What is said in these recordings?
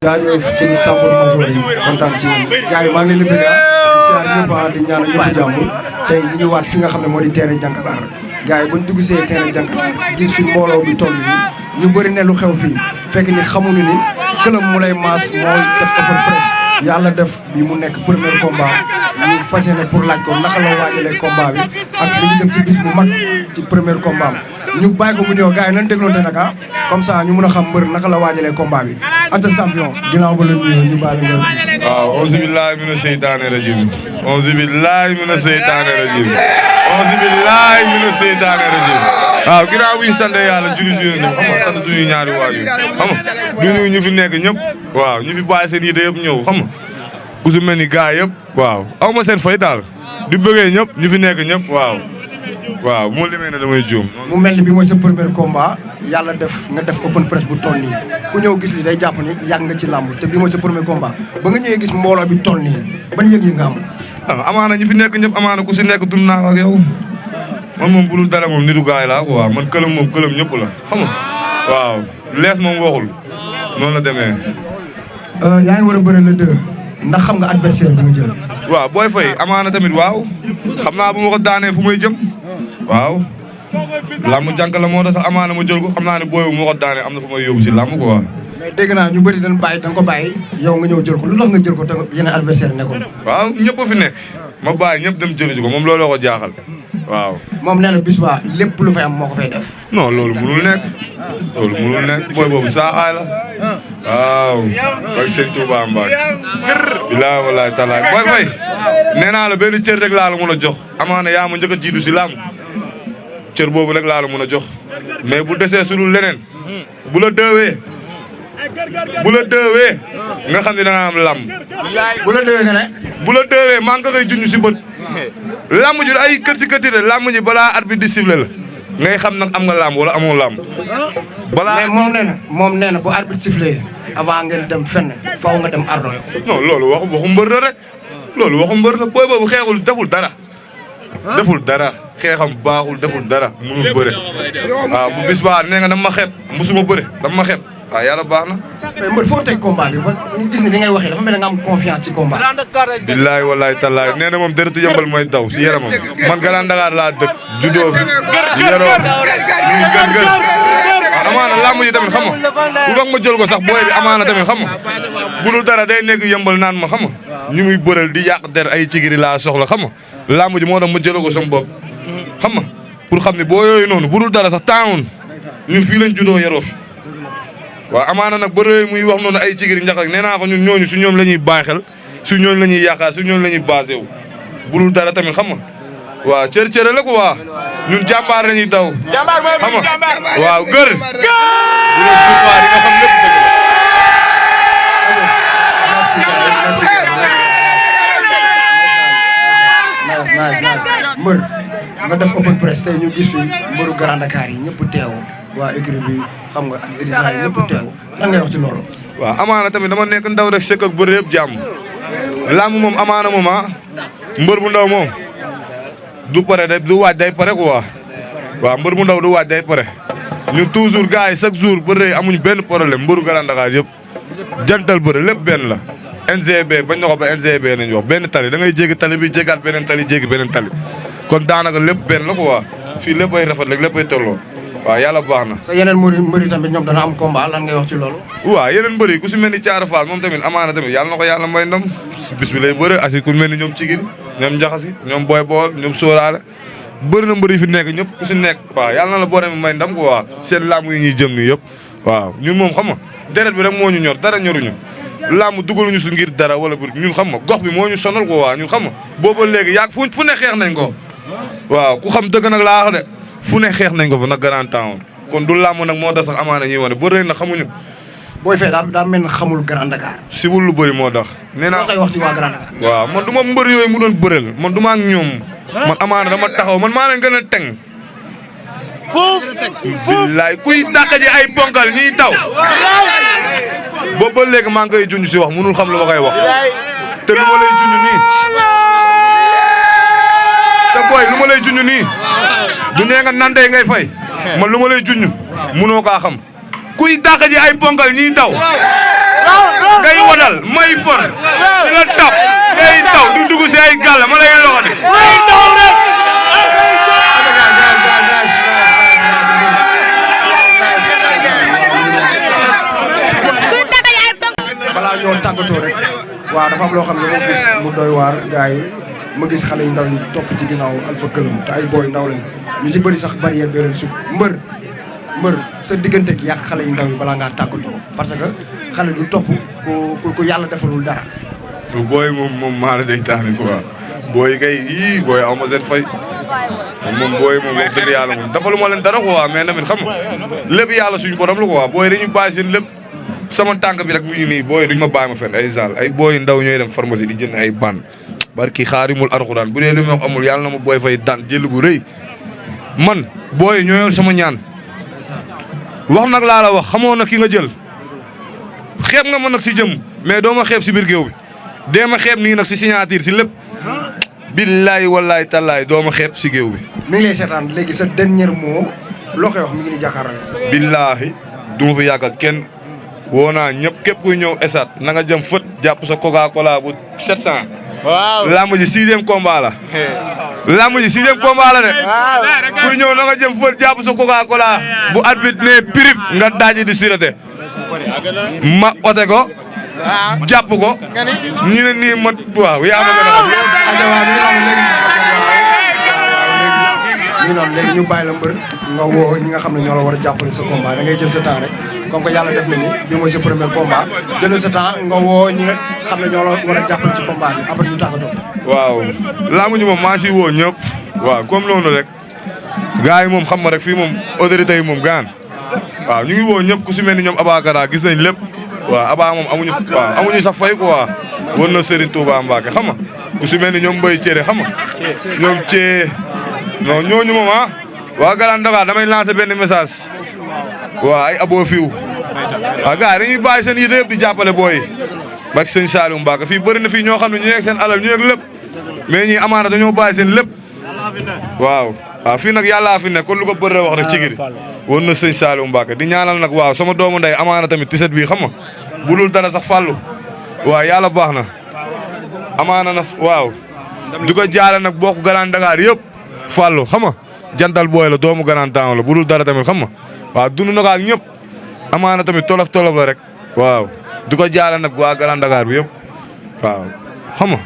jaajëf ci tambour major yi kontaan ci gars yi maa ngi leen di bëgg di siyaar ñëpp di ñaanal ñëpp jàmm tey ñu ngi waat fi nga xam ne moo di terrain Jànkalaar gars yi buñ dugg see terrain Jànkalaar gis fi mbooloo bi toll nii ñu bëri ne lu xew fii fekk ni xamuñu ni këlam mu lay maas mooy def open press yàlla def bi mu nekk premier combat ñu fas yéene pour laaj ko naka la waajalee combat bi ak li ñu dem ci bis bu mag ci premier combat ñu bàyyi ko mu ñëw gars yi nañ dégloonte nag comme ça ñu mën a xam mbër naka la waajalee combat bi ata champion ginnaaw ba la ñu bàyyi nga waaw auzu billahi mina seytaane rajim auzu billahi mina seytaane rajim auzu billahi mina seytaane rajim waaw ginnaaw bi ñu sant yàlla julli si yéen xam nga sant suñuy ñaari waajur xam nga du ñu fi nekk ñëpp waaw ñu fi bàyyi seen yite yëpp ñëw xam nga ku su mel ni gars yëpp waaw aw ma seen fay daal di bëggee ñëpp ñu fi nekk ñëpp waaw moo limee ne damay juum. mu mel ni bi mooy sa premier combat yàlla def nga def open press bu toll nii ku ñëw gis li day jàpp ni yàgg nga ci làmb te bi mooy sa premier combat ba nga ñëwee gis mbooloo bi toll nii ban yëg-yëg nga am. amaana ñu fi nekk ñëpp amaana ku si nekk dund naa ak yow man moom bu dul dara moom nitu gaay laa quoi man këlam moom këlam ñëpp la xam nga waaw lees moom waxul noonu la demee. yaa ngi war a bëre le 2 ndax xam nga adversaire bi nga jël. waaw Boy Faye amaana tamit waaw xam naa bu ma ko daanee fu may jëm waaw làmb jànk la moo tax sax amaana ma jël ko xam naa ne booy bu ma ko daanee am na fu may yóbbu si làmb quoi. mais dégg naa ñu bëri dañ ko bàyyi yow nga ñëw jël ko lu tax nga jël ko te yeneen adversaire nekkoon. waaw ñëpp a fi nekk ma bàyyi ñëpp dem jëli ko moom looloo ko jaaxal waaw. moom nee na bis ba lépp lu fay am moo ko fay def. non loolu mënul nekk booy boobu saaxaay la waaw. ak sëñ Touba Mbacke. bilaa walaay talaay Boy Faye nee naa la benn cër rek laa la mën a jox amaana yaa ma njëkk a jiitu si làmb cër boobu rek laa la mën a jox mais bu desee su dul leneen bu la dëwee nga xam ne da nga am làmb. bu la dëwee nga ne. bu la dëwee maa ngi koy junj si bët. làmb ji ay kërti de làmb ji balaa arbitre di siffler la ngay xam nag am nga làmb wala amoo làmb. balaa mais moom nee na bu arbitre siffler avant ngeen dem fenn faaw nga dem ardo yo. non loolu waxu mbër la rek loolu waxu mbër la booy boobu xeexul deful dara xeexam baaxul deful dara mënul bëre. waaw bu bis baa nee nga dama ma xeeb musuma bëre dama ma xeeb waaw yàlla baax na. mais mbër foo teg combat bi ba ñu gis ni li ngay waxee dafa mel ne nga am confiance ci combat. billaay wallaay tallaay nee na moom deretu yëmbal mooy daw si yaramam man Grand Dakar laa dëkk juddoo fi yaroo ñuy gër amaana làmb ji tamit xam nga bu doog ma jël ko sax booy bi amaana tamit xam nga bu dul dara day nekk yëmbal naan ma xam nga ñu muy bëral di yàq der ay Thikiri laa soxla xam nga làmb ji moo tax ma jëloo ko sama bopp xam nga pour xam ne boo yooyu noonu bu dul dara sax taawun ñun fii lañ juddoo yaroo fi waaw amaana nag ba réew muy wax noonu ay Thikiri njax ak nee naa ko ñun ñooñu su ñoom la ñuy bàyyi xel su ñooñu la ñuy yaakaar su ñooñu la ñuy basé wu bu dul dara tamit xam nga waaw cër la ko waa ñun jàmbaar la ñuy daw xam nga waaw gër bu la suufaar yi nga xam lépp dëgg la mbër nga def open press tey ñu gis fi mbëru Grand Dakar yi ñëpp teew waa écurie bi xam nga ak dirigeant yi ñëpp teew lan ngay wax ci loolu. waaw amaana tamit dama nekk ndaw rek sëkk ak bëre yëpp jàmm làmb moom amaana moom mbër bu ndaw moom du pare du waaj day pare quoi waaw mbër bu ndaw du waaj day pare ñun toujours gars yi chaque jour bëre amuñ benn problème mbëru Grand Dakar yëpp jantal bëre lépp benn la. NGB bañ na ko ba NGB nañ wax benn tali da ngay jéggi tali bi jéggaat beneen tali jéggi beneen tali kon daanaka lépp benn la quoi fii lépp ay rafet rek lépp ay tolloo waaw yàlla baax na. sa yeneen mbëri tamit ñoom dana am combat lan ngay wax ci loolu. waaw yeneen mbëri ku si mel ni Thiatou Fall moom tamit amaana tamit yàlla na ko yàlla may ndam bis bi lay bëre asi ku mel ni ñoom Thikiri ñoom Njaxasi ñoom Boy Bool ñoom Sóoraale bëri na mbëri fi nekk ñëpp ku si nekk waaw yàlla na la boo demee may ndam ko waaw seen làmb yi ñuy jëm nii yëpp waaw ñun moom xam nga deret bi rek moo ñu ñor dara ñoruñu làmb dugaluñu su ngir dara wala bu ñun xam nga gox bi moo ñu sonal ko waaw ñun xam nga booba léegi yàgg fu ne xeex nañ ko waaw ku xam dëgg nag laa wax de fu ne xeex nañ ko fa nag Grand Town kon du làmb nag moo tax sax amaana ñuy wane bëri na xamuñu. Boy Faye daa mel ne xamul Grand Dakar. si wul lu bëri moo tax. nee naa koy wax ci waa Grand Dakar. waaw man du ma mbër yooyu mu doon bëreel man du ma ak ñoom. man amaana dama taxaw man maa leen gën a teng. billaay kuy dàq ji ay ponkal ñiy taw. boobu ba léegi maa ngi koy junj si wax mënul xam lu ma koy wax. te lu ma lay junj nii. te booy lu ma lay junj nii. du nee nga nandee ngay fay. man lu ma lay junj mënoo kaa xam. kuy dàq ji ay ponkal ñiy taw. ngay wadal may for di la tap ngay taw di dugg si ay gàll ma lay loxati balaa ñoo tàggatoo rek waaw dafa am loo xam ne moo gis mu doy waar gars yi ma gis xale yu ndaw yi topp ci ginnaaw Alpha Keleum te ay booy ndaw lañ ñu ci bëri sax barrière bi leen sut mbër sa diggante ak yàq xale yu ndaw yi balaa ngaa tàggatoo parce que xale du topp ku yàlla defalul dara. booy moom maa la day taane quoi booy kay yii booy aw ma seen fay moom booy moom wax dëgg yàlla moom defaluma leen dara quoi mais tamit xam nga lépp yàlla suñu borom la quoi booy dañuy bàyyi seen lépp. sama tànk bi rek mu ngi nii booy duñ ma bàyyi ma fenn ay zal ay booy ndaw ñooy dem pharmacie di jënd ay ban barki xaarimul arxuraan bu dee li ma wax amul yàlla na ma Boy Faye daan jël bu rëy man booy ñoo yor sama ñaan wax nag laa la wax xamoo na ki nga jël xeeb nga ma nag si jëm mais doo ma xeeb si biir géew bi dee ma xeeb nii nag si signature si lépp billaay wallaay tallaay doo ma xeeb si géew bi. mi ngi lay seetaan léegi sa dernier mot loo koy wax mi ngi ni jàkkaarloo. billaahi du ma fi yàgg ak kenn. woo naa ñëpp képp kuy ñëw esat na nga jëm fët jàpp sa Coca Cola bu 700. waaw lamb ji 6e combat la. lamb ji 6e combat la de. kuy ñëw na nga jëm fët jàpp sa Coca Cola bu arbitre ne pirip nga daaji di sirate ma ote ko. jàpp ko. ñu ne nii ma waaw yaa ma gën a ñu noonu léegi ñu bàyyi la mbër nga woo ñi nga xam ne ñoo la war a jàppale sa combat da ngay jël sa temps rek comme que yàlla def na ni bi mooy sa premier combat jël sa temps nga woo ñi nga xam ne ñoo la war a jàppale ci combat bi après ñu tàggatoo. waaw laamu ñu moom maa si woo ñëpp waaw comme noonu rek gars yi moom xam ma rek fii moom autorité yi moom gaan waaw ñu ngi woo ñëpp ku si mel ni ñoom Abakara gis nañ lépp waaw Aba moom amuñu sax fay quoi war na Serigne Touba Mbacke xam nga ku si mel ni ñoom Mbaye Cere xam nga ñoom Cee non ñooñu moom waa Galaan Dakar damay lancer benn message waaw ay abo fiw waaw gars yi dañuy bàyyi seen yite yëpp di jàppale booy bak sëñ Saliou Mbacke fii bëri na fii ñoo xam ne ñu nekk seen alal ñu nekk lépp mais ñii amaana dañoo bàyyi seen lépp waaw fii nag yàllaa fi nekk kon lu ko bëri wax rek Thikiri woon na sëñ Saliou Mbacke di ñaanal nag waaw sama doomu nday amaana tamit tiset bii xam nga bu dul dara sax fàllu waaw yàlla baax na amaana na waaw di ko jaale nag bokk Galaan Dakar yëpp Fallou xam nga jantal booy la doomu Grand Temps la bu dul dara tamit xam nga waaw dund na ko ak ñëpp amaana tamit tolof la rek waaw di ko jaale nag waa Grand Dakar bi yëpp waaw xam nga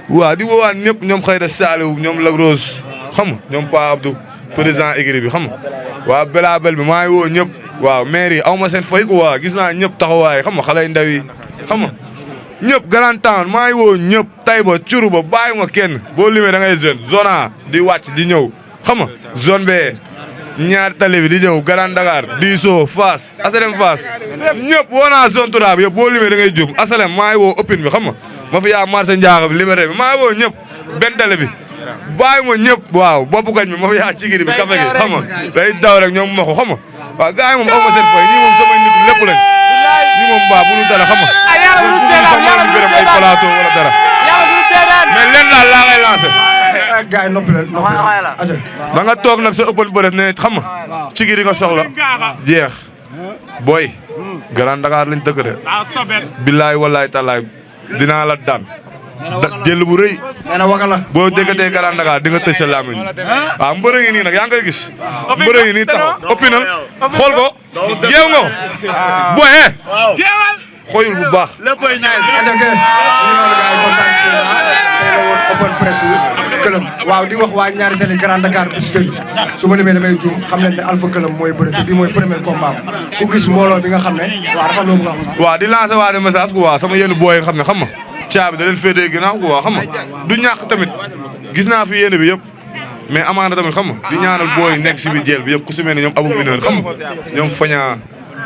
waaw di woowaat ñëpp ñoom xëy na Saliou ñoom Lac Rose xam nga ñoom Pa Abdou président écurie bi xam nga waaw Belabel bi maa ngi woo ñëpp waaw maire yi aw ma seen fay ko waa gis naa ñëpp taxawaay xam nga xale yu ndaw yi xam nga ñëpp Grand Temps maa ngi woo ñëpp Taïba Curuba bàyyi ma kenn boo limee da ngay zone A di wàcc di ñëw xam nga zone B ñaar tali bi di ñëw Grand Dakar Diso Fass Asalem Fass ñëpp woo naa zone 3 bi yëpp boo limee da ngay jum Asalem maa ngi woo ëppin bi xam nga ma fi yaa marché Ndiaga bi libéré bi maa ngi woo ñëpp benn tali bi bàyyi ma ñëpp waaw boppu gañ bi ma fi yaa Thikiri bi kafe gi xam nga day daw rek ñoom ma ko xam nga waaw gars yi moom aw ma seen fay ñii moom samay nit lépp lañ ñii moom baa bu dul dara xam nga gërëm ay plateau wala dara mais leen daal laa ngay lancé gars yi noppi leen da nga toog nag sa ëppal bëres ne xam nga Thikiri nga soxla jeex booy Grand Dakar lañ dëkk de billaay wallaay tallaay dinaa la daan jël bu rëy nee na wakala boo déggatee Grand Dakar di nga tëj sa làmmiñ waaw mbërë ngi nii nag yaa ngi koy gis mbërë ngi nii taxaw opinal xool ko jeew nga ko booy xoyul bu baax open presse Keleum waaw di wax waa ñaari télé Grand Dakar bi si tëj su ma limee damay juum xam leen ne Alpha Keleum mooy bëre te bii mooy premier combat ku gis mbooloo bi nga xam ne waaw dafa loolu nga xam waaw di lancé waa de message ku waa sama yenn booy nga xam ne xam nga caabi da leen féetee ginnaaw quoi xam nga du ñàkk tamit gis naa fi yéene bi yëpp mais amaana tamit xam nga di ñaanal booy nekk si biir jeel bi yëpp ku si mel ni ñoom Abou Mineur xam nga ñoom Faña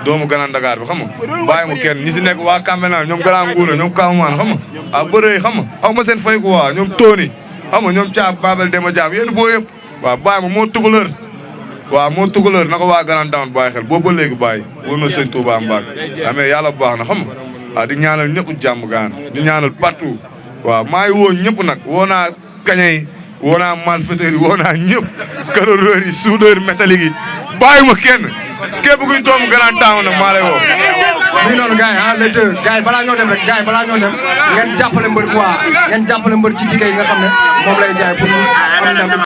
doomu Grand Dakar bi xam nga bàyyi mu kenn ñi si nekk waa Kambelaan ñoom Grand Nguura ñoom Kaamaan xam nga ah bëree xam nga aw ma seen fay ko waa ñoom Tony xam nga ñoom Caab Babel Demba Jaab yéen booy yëpp waaw bàyyi ma moo tugaleur waaw moo tugaleur na ko waa Grand Dakar bàyyi xel boobu ba léegi bàyyi war na sëñ Touba Mbacke amee yàlla baax na xam nga waaw di ñaanal ñëpp jàmm gaan di ñaanal partout waaw maa ngi woo ñëpp nag woo naa kañay woo naa malfaiteurs yi woo naa ñëpp carreleurs yi soudeurs métalliques yi bàyyi ma kenn képp kuñ doomu Grand Dakar nag maa lay woo mi noonu gars yi les deux gars yi balaa ñoo dem rek gars yi balaa ñoo dem ngeen jàppale mbër quoi ngeen jàppale mbër ci ticket yi nga xam ne moom lay jaay pour ñu am ndam